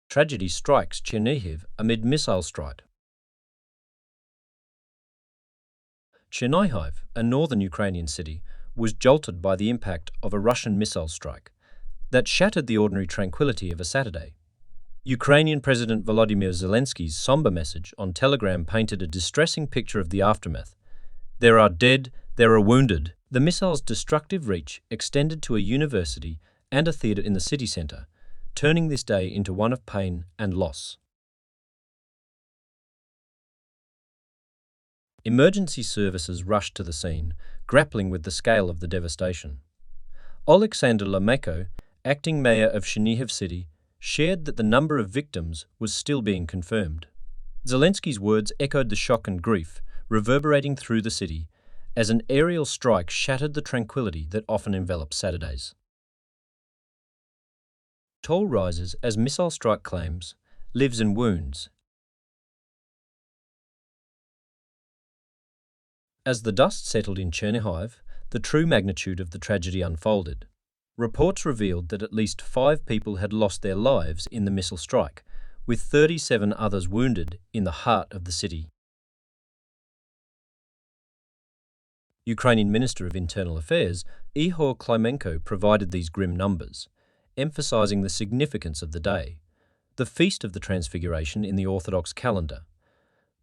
Tragedy strikes Chernihiv amid missile strike. Chernihiv, a northern Ukrainian city, was jolted by the impact of a Russian missile strike that shattered the ordinary tranquility of a Saturday. Ukrainian President Volodymyr Zelensky's somber message on Telegram painted a distressing picture of the aftermath. There are dead, there are wounded. The missile's destructive reach extended to a university and a theatre in the city centre, turning this day into one of pain and loss. Emergency services rushed to the scene, grappling with the scale of the devastation. Oleksandr Lemeko, acting mayor of Chernihiv city, shared that the number of victims was still being confirmed. Zelensky's words echoed the shock and grief reverberating through the city as an aerial strike shattered the tranquility that often envelops Saturdays. Toll rises as missile strike claims, lives and wounds. As the dust settled in Chernihiv, the true magnitude of the tragedy unfolded. Reports revealed that at least 5 people had lost their lives in the missile strike, with 37 others wounded in the heart of the city. Ukrainian Minister of Internal Affairs Ihor Klimenko provided these grim numbers, emphasizing the significance of the day, the feast of the Transfiguration in the Orthodox calendar.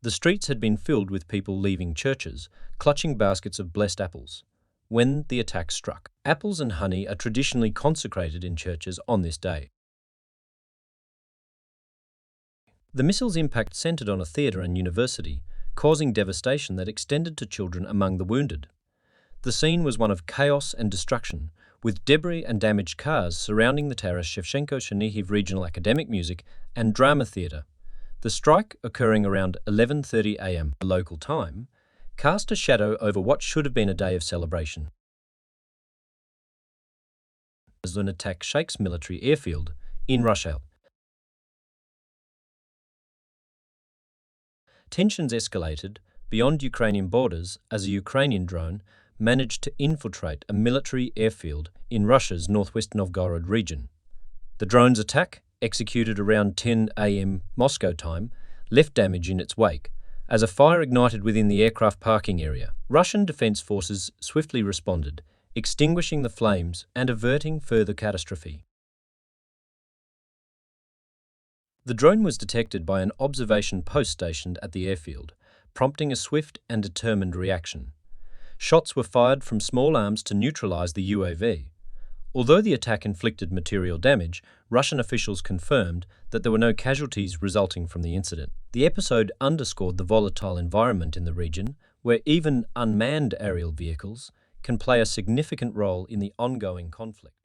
The streets had been filled with people leaving churches, clutching baskets of blessed apples, when the attack struck. Apples and honey are traditionally consecrated in churches on this day. The missile's impact centered on a theatre and university, causing devastation that extended to children among the wounded. The scene was one of chaos and destruction, with debris and damaged cars surrounding the Taras Shevchenko Chernihiv Regional Academic Music and Drama Theatre. The strike, occurring around 11:30 a.m. local time, cast a shadow over what should have been a day of celebration. As an attack shakes military airfield in Russia. Tensions escalated beyond Ukrainian borders as a Ukrainian drone managed to infiltrate a military airfield in Russia's northwest Novgorod region. The drone's attack, executed around 10 a.m. Moscow time, left damage in its wake, as a fire ignited within the aircraft parking area. Russian defense forces swiftly responded, extinguishing the flames and averting further catastrophe. The drone was detected by an observation post stationed at the airfield, prompting a swift and determined reaction. Shots were fired from small arms to neutralize the UAV. Although the attack inflicted material damage, Russian officials confirmed that there were no casualties resulting from the incident. The episode underscored the volatile environment in the region, where even unmanned aerial vehicles can play a significant role in the ongoing conflict.